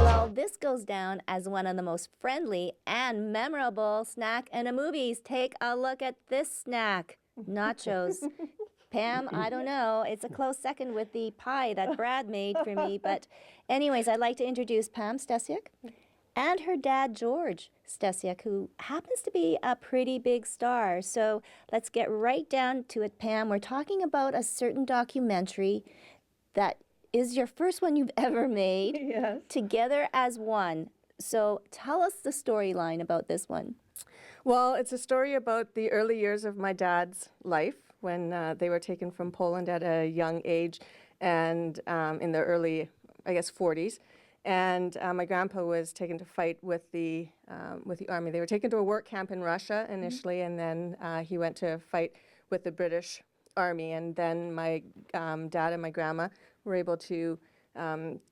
Well, this goes down as one of the most friendly and memorable snack in a movies. Take a look at this snack. Nachos. Pam, I don't know. It's a close second with the pie that Brad made for me. But anyways, I'd like to introduce Pam Steciuk and her dad, George Steciuk, who happens to be a pretty big star. So let's get right down to it, Pam. We're talking about a certain documentary that is your first one you've ever made, Yes. Together as One. So tell us the storyline about this one. Well, it's a story about the early years of my dad's life when they were taken from Poland at a young age and in the early, I guess, 40s. And my grandpa was taken to fight with the army. They were taken to a work camp in Russia initially, and then he went to fight with the British Army. And then my dad and my grandma were able to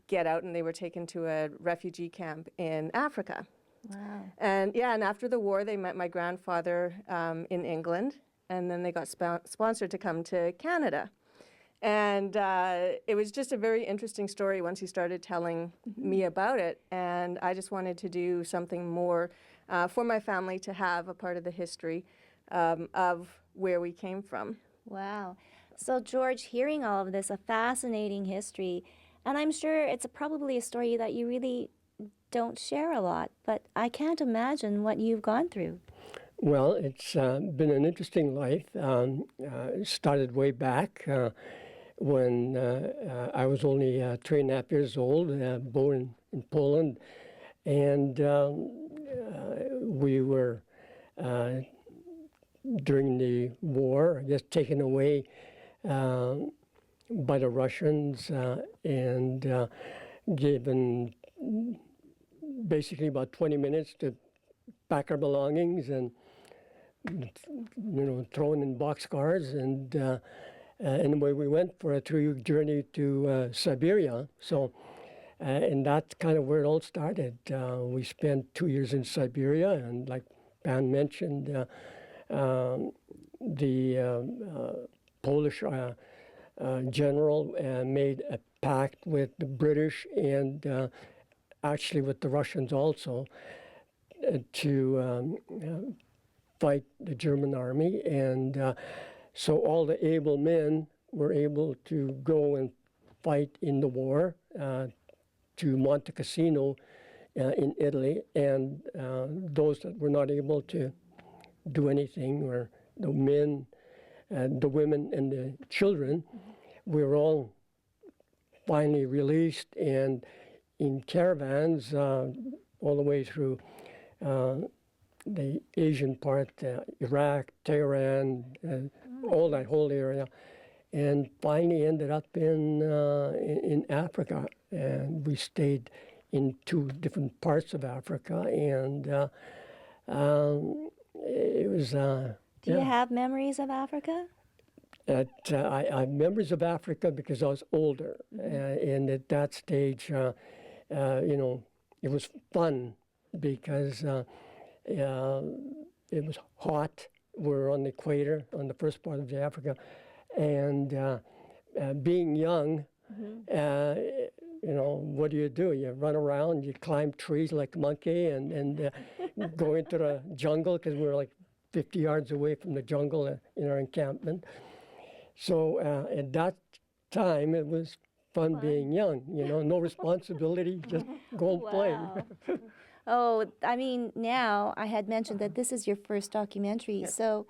get out, and they were taken to a refugee camp in Africa. Wow. And yeah, and after the war, they met my grandfather in England, and then they got sponsored to come to Canada. And it was just a very interesting story once he started telling me about it. And I just wanted to do something more for my family to have a part of the history of where we came from. Wow. So, George, hearing all of this, a fascinating history, and I'm sure it's probably a story that you really don't share a lot, but I can't imagine what you've gone through. Well, it's been an interesting life. It started way back when I was only 3.5 years old, born in Poland, and we were, during the war, I guess, taken away by the Russians and given basically about 20 minutes to pack our belongings and, thrown in boxcars. And anyway, we went for a 3-week journey to Siberia. So, and that's kind of where it all started. We spent 2 years in Siberia, and like Pam mentioned, the Polish general made a pact with the British and actually with the Russians also to fight the German army. And so all the able men were able to go and fight in the war to Monte Cassino in Italy. And those that were not able to do anything were the men, the women, and the children. We were all finally released and in caravans all the way through the Asian part, Iraq, Tehran, all that whole area, and finally ended up in Africa. And we stayed in 2 different parts of Africa, and it was. Do you have memories of Africa? I have memories of Africa because I was older, and at that stage, it was fun because it was hot. We're on the equator, on the first part of Africa, and being young, what do? You run around, you climb trees like a monkey, and go into the jungle because we were like 50 yards away from the jungle in our encampment. So at that time, it was fun being young, no responsibility, just go and play. Oh, I mean, now I had mentioned that this is your first documentary, so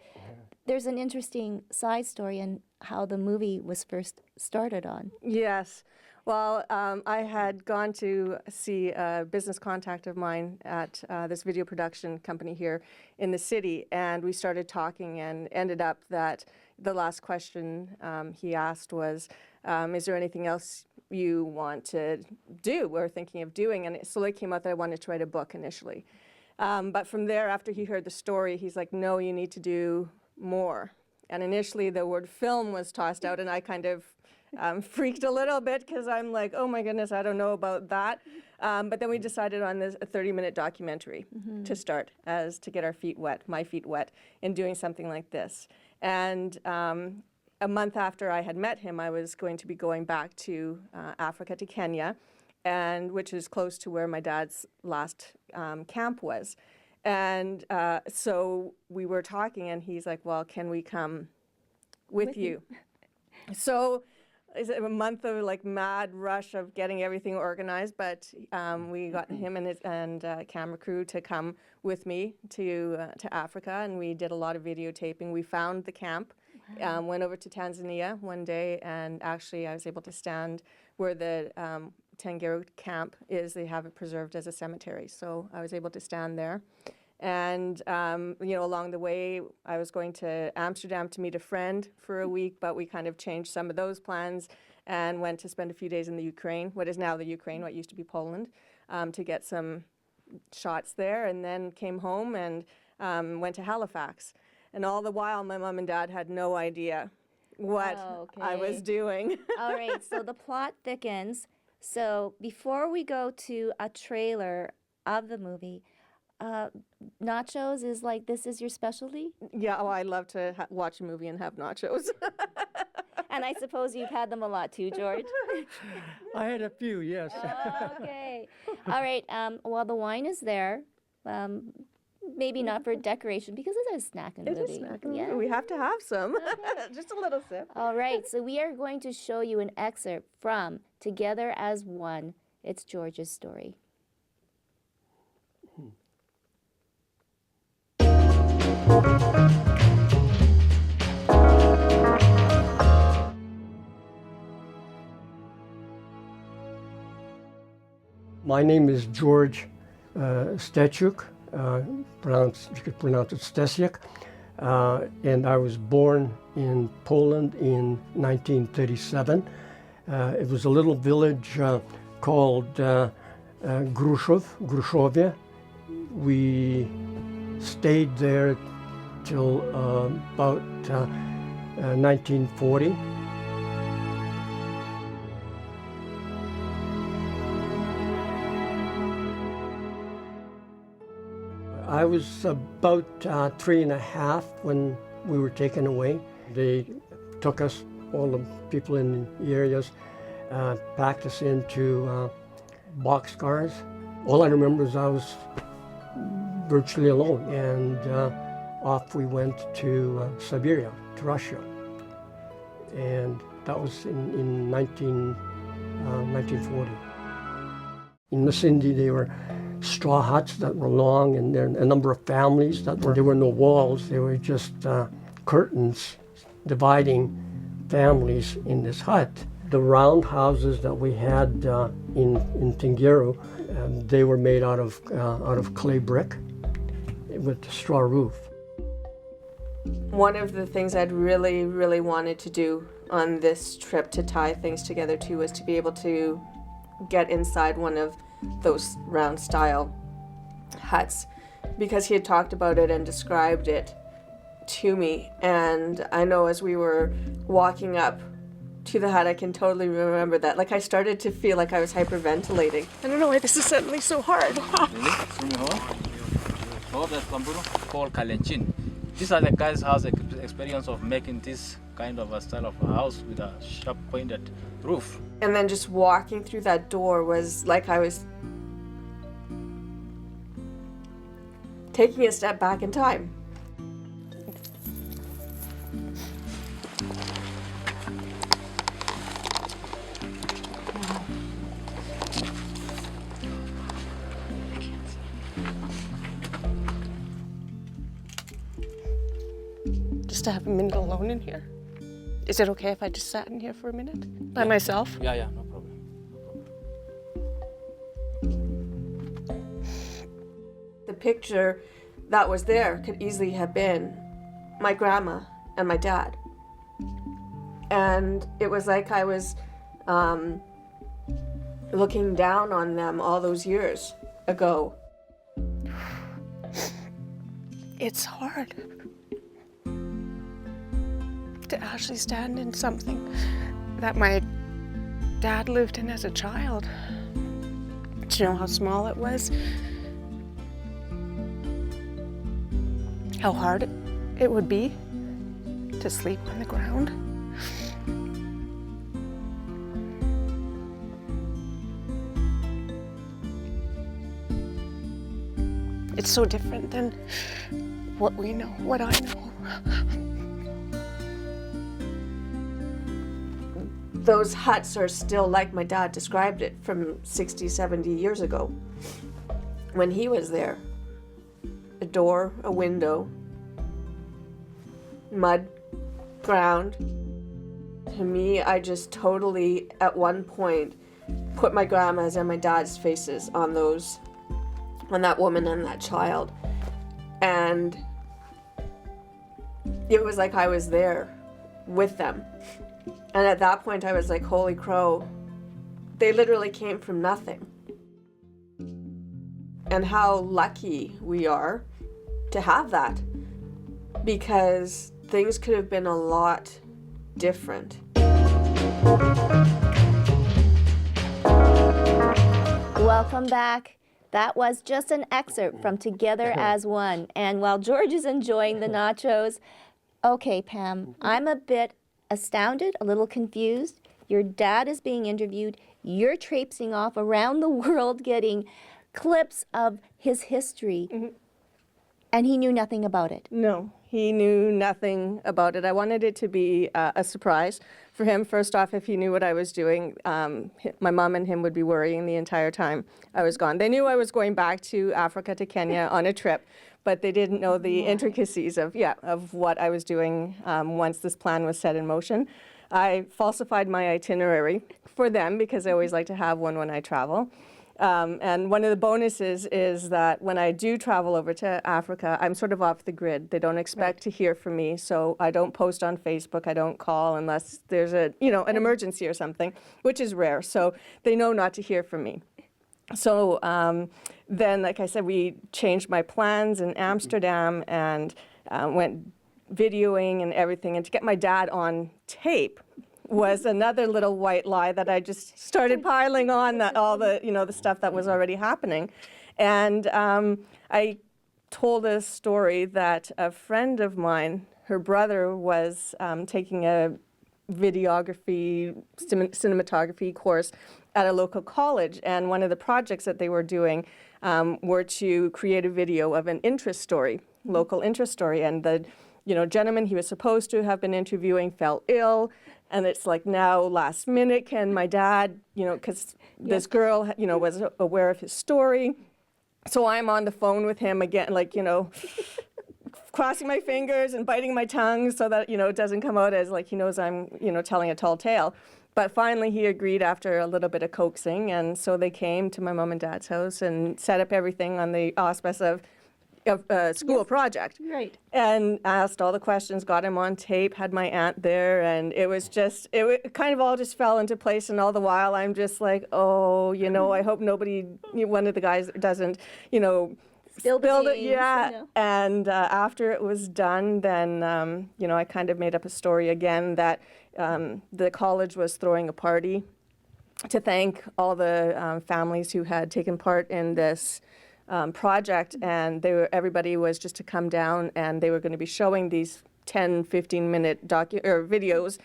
there's an interesting side story in how the movie was first started on. Yes. Well, I had gone to see a business contact of mine at this video production company here in the city, and we started talking and ended up that the last question he asked was, is there anything else you want to do or thinking of doing? And it slowly came out that I wanted to write a book initially. But from there, after he heard the story, he's like, no, you need to do more. And initially the word film was tossed out, and I kind of freaked a little bit because I'm like, oh my goodness, I don't know about that. But then we decided on this a 30-minute documentary to start, as to get our feet wet, my feet wet, in doing something like this. And a month after I had met him, I was going to be going back to Africa, to Kenya, and which is close to where my dad's last camp was. And so we were talking, and he's like, well, can we come with you? So it's a month of like mad rush of getting everything organized, but we got him and camera crew to come with me to Africa, and we did a lot of videotaping. We found the camp, went over to Tanzania one day, and actually I was able to stand where the Tengeru camp is. They have it preserved as a cemetery, so I was able to stand there. And, you know, along the way, I was going to Amsterdam to meet a friend for a week, but we kind of changed some of those plans and went to spend a few days in the Ukraine, what is now the Ukraine, what used to be Poland, to get some shots there, and then came home and went to Halifax. And all the while, my mom and dad had no idea what I was doing. All right, so the plot thickens. So before we go to a trailer of the movie, nachos is like, this is your specialty? Yeah, oh, I love to watch a movie and have nachos. And I suppose you've had them a lot too, George? I had a few, yes. Okay. All right, well, the wine is there. Maybe not for decoration, because it's a snack in the movie. It is snack. Yeah. We have to have some. Just a little sip. All right, so we are going to show you an excerpt from Together as One. It's George's story. My name is George Steciuk. You could pronounce it Steciuk. And I was born in Poland in 1937. It was a little village called Gruszowie. We stayed there till about 1940. I was about 3.5 when we were taken away. They took us, all the people in the areas, packed us into boxcars. All I remember is I was virtually alone, and off we went to Siberia, to Russia. And that was in 1940. In Masindi, they were straw huts that were long, and there were a number of families there were no walls. There were just curtains dividing families in this hut. The round houses that we had in Tengeru, they were made out of clay brick with a straw roof. One of the things I'd really, really wanted to do on this trip to tie things together too was to be able to get inside one of those round style huts, because he had talked about it and described it to me. And I know as we were walking up to the hut, I can totally remember that. Like, I started to feel like I was hyperventilating. I don't know why this is suddenly so hard. Called Kalenchin. These are the guys who has experience of making this kind of a style of a house with a sharp pointed roof. And then just walking through that door was like I was taking a step back in time. Just to have a minute alone in here. Is it okay if I just sat in here for a minute by myself? Yeah, no problem. The picture that was there could easily have been my grandma and my dad. And it was like I was looking down on them all those years ago. It's hard to actually stand in something that my dad lived in as a child. Do you know how small it was? How hard it would be to sleep on the ground? It's so different than what we know, what I know. Those huts are still like my dad described it from 60, 70 years ago when he was there. A door, a window, mud, ground. To me, I just totally, at one point, put my grandma's and my dad's faces on that woman and that child. And it was like I was there with them. And at that point I was like, holy crow, they literally came from nothing. And how lucky we are to have that, because things could have been a lot different. Welcome back. That was just an excerpt from Together as One. And while George is enjoying the nachos, okay, Pam, I'm a bit astounded, a little confused. Your dad is being interviewed. You're traipsing off around the world getting clips of his history. And he knew nothing about it. No, he knew nothing about it. I wanted it to be a surprise for him. First off, if he knew what I was doing, my mom and him would be worrying the entire time I was gone. They knew I was going back to Africa, to Kenya on a trip, but they didn't know the intricacies of what I was doing once this plan was set in motion. I falsified my itinerary for them because I always like to have one when I travel. And one of the bonuses is that when I do travel over to Africa, I'm sort of off the grid. They don't expect to hear from me, so I don't post on Facebook. I don't call unless there's an emergency or something, which is rare. So they know not to hear from me. So then, like I said, we changed my plans in Amsterdam and went videoing and everything. And to get my dad on tape was another little white lie that I just started piling on all the the stuff that was already happening. And I told a story that a friend of mine, her brother was taking a videography, cinematography course at a local college, and one of the projects that they were doing were to create a video of an interest story, local interest story. And the gentleman he was supposed to have been interviewing fell ill. And it's like, now last minute, can my dad, because this girl, was aware of his story. So I'm on the phone with him again, like, crossing my fingers and biting my tongue so that, it doesn't come out as like he knows I'm, telling a tall tale. But finally he agreed after a little bit of coaxing. And so they came to my mom and dad's house and set up everything on the auspice of a school project. Right. And asked all the questions, got him on tape, had my aunt there, and it was just, it kind of all just fell into place. And all the while I'm just like, I hope nobody, one of the guys doesn't, Spill it. Yeah. And after it was done, then, I kind of made up a story again that the college was throwing a party to thank all the families who had taken part in this project, and everybody was just to come down, and they were going to be showing these 10, 15-minute videos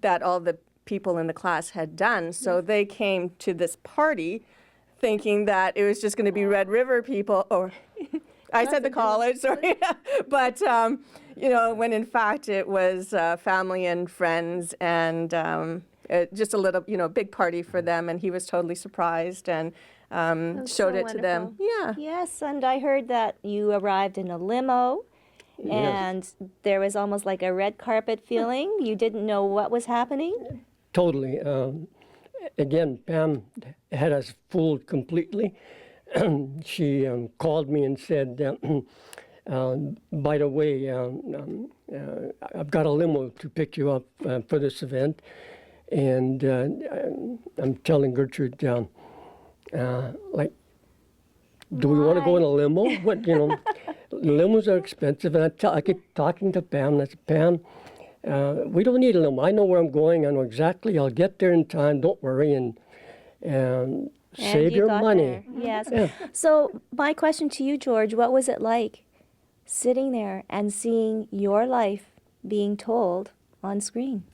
that all the people in the class had done. So they came to this party thinking that it was just going to be Red River people, or I said the college, sorry, but when in fact it was family and friends, and just a little, big party for them, and he was totally surprised and showed it to them. Yeah. Yes, and I heard that you arrived in a limo, and there was almost like a red carpet feeling. You didn't know what was happening? Totally. Again, Pam had us fooled completely. She called me and said, by the way, I've got a limo to pick you up for this event. And I'm telling Gertrude, do we want to go in a limo? What, limos are expensive. And I keep talking to Pam, and I said, Pam, we don't need a limo. I know where I'm going. I know exactly. I'll get there in time. Don't worry. And save you your got money. there. Yes. Yeah. So my question to you, George, what was it like sitting there and seeing your life being told on screen?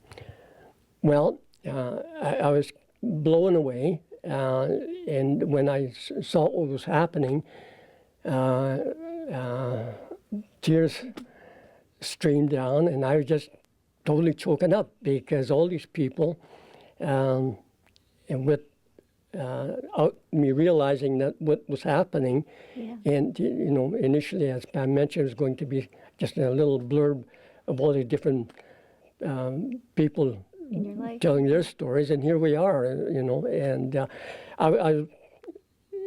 Well, I was blown away. And when I saw what was happening, tears streamed down, and I was just totally choking up because all these people, and with me realizing that what was happening, and initially, as Pam mentioned, it was going to be just a little blurb of all the different people In your life. telling their stories, and here we are, and I was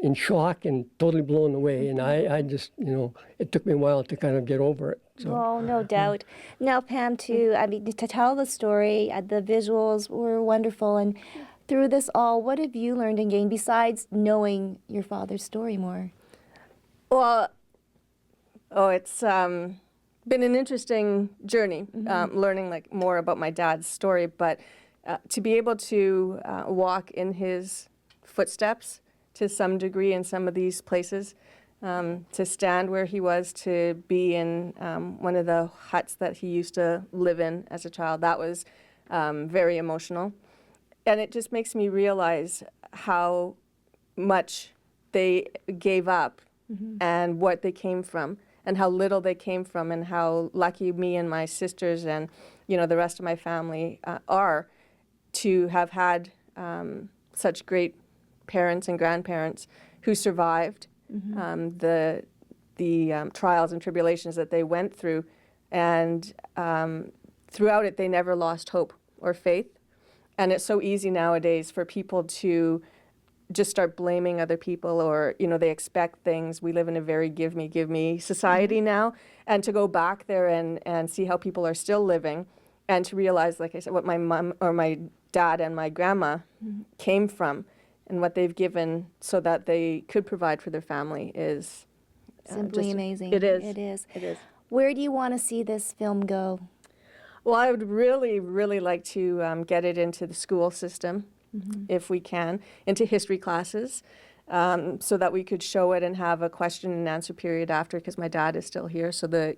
in shock and totally blown away, and I just, it took me a while to kind of get over it. So. Oh, no doubt. Now, Pam, too, I mean, to tell the story, the visuals were wonderful, and through this all, what have you learned and gained besides knowing your father's story more? Well, it's been an interesting journey, learning more about my dad's story, but to be able to walk in his footsteps to some degree in some of these places, to stand where he was, to be in one of the huts that he used to live in as a child, that was very emotional. And it just makes me realize how much they gave up and what they came from and how little they came from and how lucky me and my sisters and, the rest of my family are to have had such great parents and grandparents who survived the trials and tribulations that they went through. And throughout it, they never lost hope or faith. And it's so easy nowadays for people to just start blaming other people or, they expect things. We live in a very give me society now. And to go back there and see how people are still living and to realize, like I said, what my mom or my dad and my grandma came from and what they've given so that they could provide for their family is Simply amazing. It is. It is. It is. Where do you want to see this film go? Well, I would really, really like to get it into the school system, if we can, into history classes, so that we could show it and have a question and answer period after, because my dad is still here, so the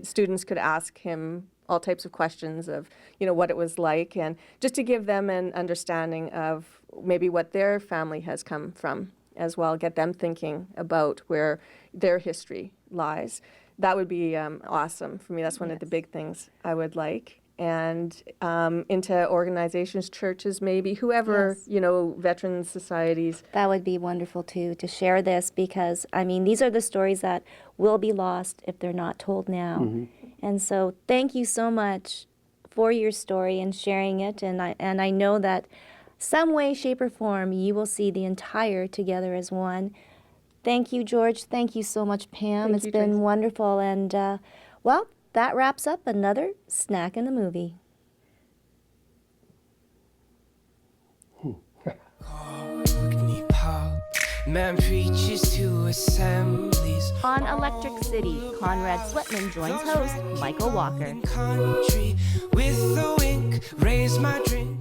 students could ask him all types of questions of what it was like, and just to give them an understanding of maybe what their family has come from as well, get them thinking about where their history lies. That would be awesome for me. That's one of the big things I would like. And into organizations, churches, maybe, whoever, veterans societies. That would be wonderful, too, to share this because, these are the stories that will be lost if they're not told now. And so thank you so much for your story and sharing it. And I know that some way, shape, or form, you will see the entire Together as One. Thank you, George. Thank you so much, Pam. It's been wonderful. And, that wraps up another Snack in the Movie. Man preaches to assemblies. On Electric City, Conrad Sweatman joins host Michael Walker. Country with a wink, raise my drink.